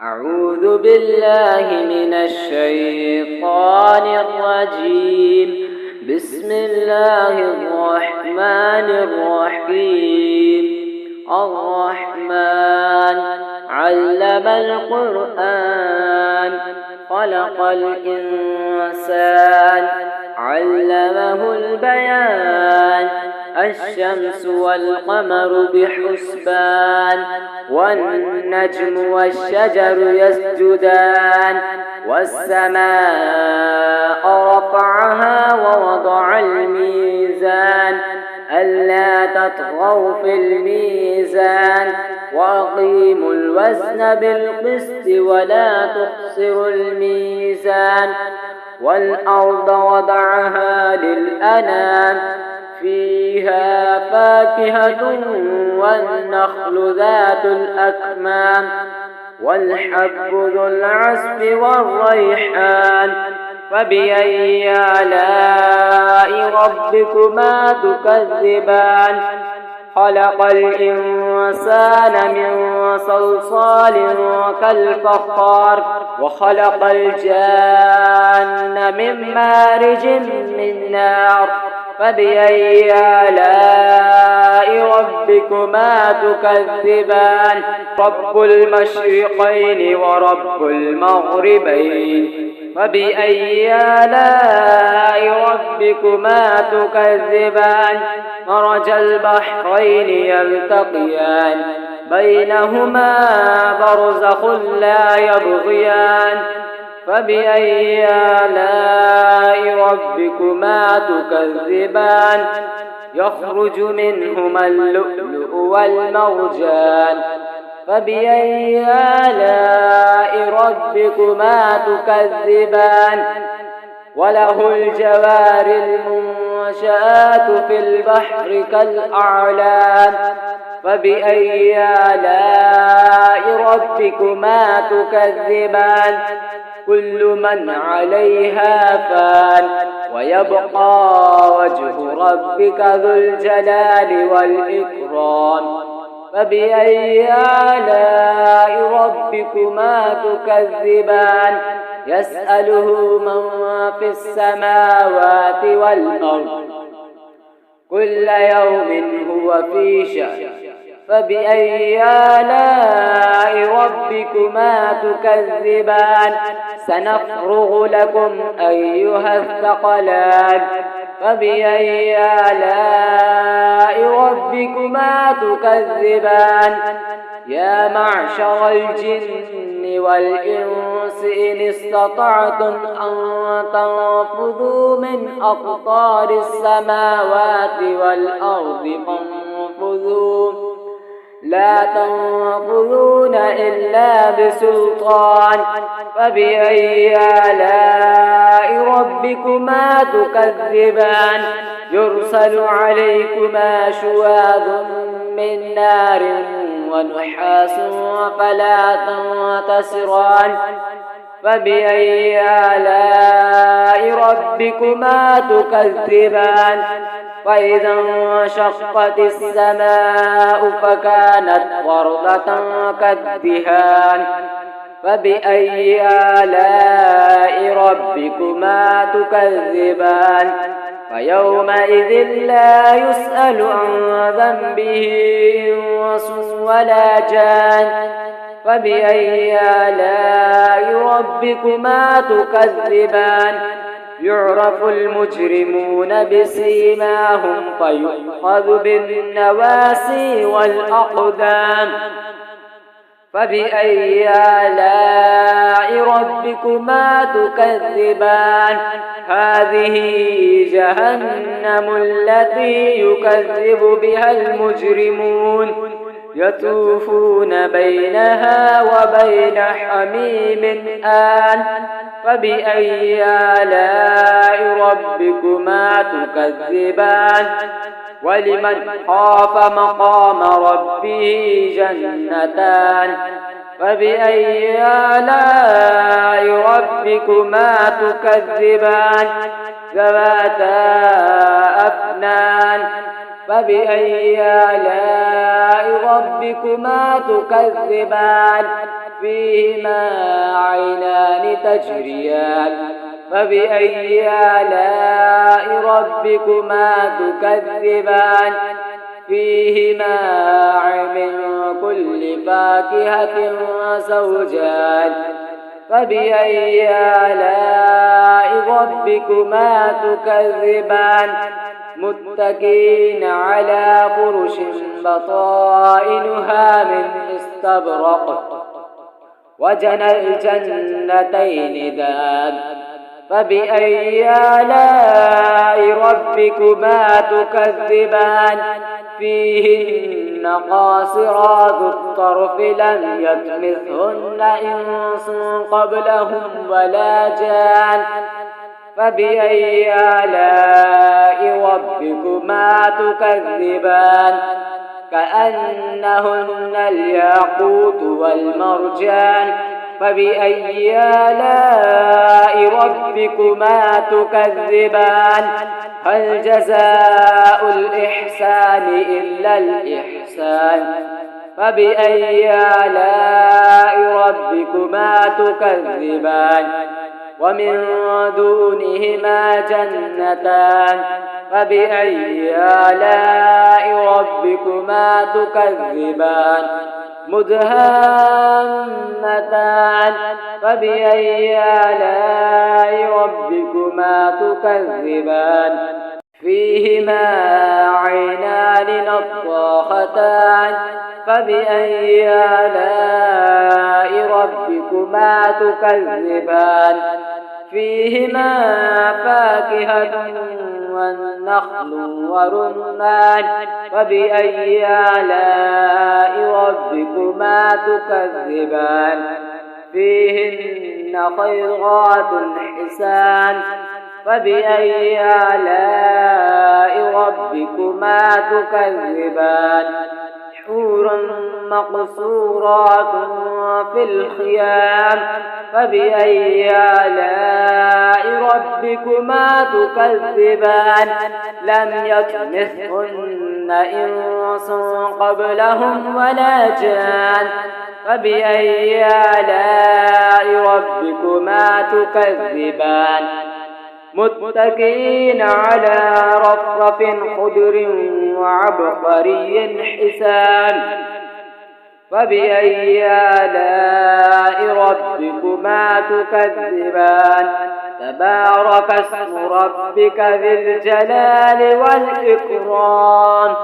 أعوذ بالله من الشيطان الرجيم. بسم الله الرحمن الرحيم. الرحمن علم القرآن خلق الإنسان علمه البيان. الشمس والقمر بحسبان والنجم والشجر يسجدان والسماء رفعها ووضع الميزان ألا تطغوا في الميزان وأقيموا الوزن بالقسط ولا تخسروا الميزان والأرض وضعها للأنام فيها فاكهة والنخل ذات الأكمام والحب ذو العصف والريحان. فبأي آلاء ربكما تكذبان؟ خلق الإنسان من صلصال كالفخار وخلق الجان من مارج من نار. فبأي آلاء ربكما تكذبان؟ رب المشرقين ورب المغربين. فبأي آلاء ربكما تكذبان؟ مرج البحرين يلتقيان بينهما برزخ لا يبغيان. فبأي آلاء ربكما تكذبان؟ يخرج منهما اللؤلؤ والمرجان. فبأي آلاء ربكما تكذبان؟ وله الجوار المنشآت في البحر كالأعلام. فبأي آلاء ربكما تكذبان؟ كل من عليها فان ويبقى وجه ربك ذو الجلال والإكرام. فبأي آلاء ربكما تكذبان؟ يسأله من في السماوات والأرض كل يوم هو في شأن. فبأي آلاء ربكما تكذبان؟ سنفرغ لكم أيها الثقلان. فبأي آلاء ربكما تكذبان؟ يا معشر الجن والإنس إن استطعتم أن تنفذوا من أقطار السماوات والأرض فانفذوا لا تنفذون إلا بسلطان. فبأي آلاء ربكما تكذبان؟ يرسل عليكما شواظ من نار ونحاس فلا تنتصران. فبأي آلاء ربكما تكذبان؟ وإذا انشقت السماء فكانت وردة كالدهان. فبأي آلاء ربكما تكذبان؟ فيومئذ لا يسأل عن ذنبه إنس ولا جان. فبأي آلاء ربكما تكذبان؟ يعرف المجرمون بسيماهم فيؤخذ بالنواسي والأقدام. فبأي آلاء ربكما تكذبان؟ هذه جهنم التي يكذب بها المجرمون يطوفون بينها وبين حميم آن. فبأي آلاء ربكما تكذبان؟ ولمن خاف مقام ربه جنتان. فبأي آلاء ربكما تكذبان؟ ذواتا أفنان. فبأي آلاء ربكما تكذبان فيهما عينان تجريان فبأي آلاء ربكما تكذبان فيهما من كل فاكهة زوجان فبأي آلاء ربكما تكذبان متكئين على فرش بطائنها من استبرق وجنى الجنتين دان فبأي آلاء ربكما تكذبان فيهن قاصرات الطرف لم يطمثهن إنس قبلهم ولا جان فبأي آلاء ربكما تكذبان كأنهن الياقوت والمرجان فبأي آلاء ربكما تكذبان هل جزاء الإحسان إلا الإحسان فبأي آلاء ربكما تكذبان ومن دونهما جنتان فبأي آلاء ربكما تكذبان مدهامتان فبأي آلاء ربكما تكذبان فيهما عينان نضاختان فبأي آلاء ربكما تكذبان فيهما فاكهة والنخل ورمان فبأي آلاء ربكما تكذبان فيهن خيرات حسان فبأي آلاء ربكما تكذبان حور مقصورات في الخيام فبأي آلاء ربكما تكذبان لم يطمثهن إنس قبلهم ولا جان فبأي آلاء ربكما تكذبان متكئين على رفرف خضر وعبقري حسان فبأي آلاء ربكما تكذبان تبارك اسم ربك ذي الجلال والإكرام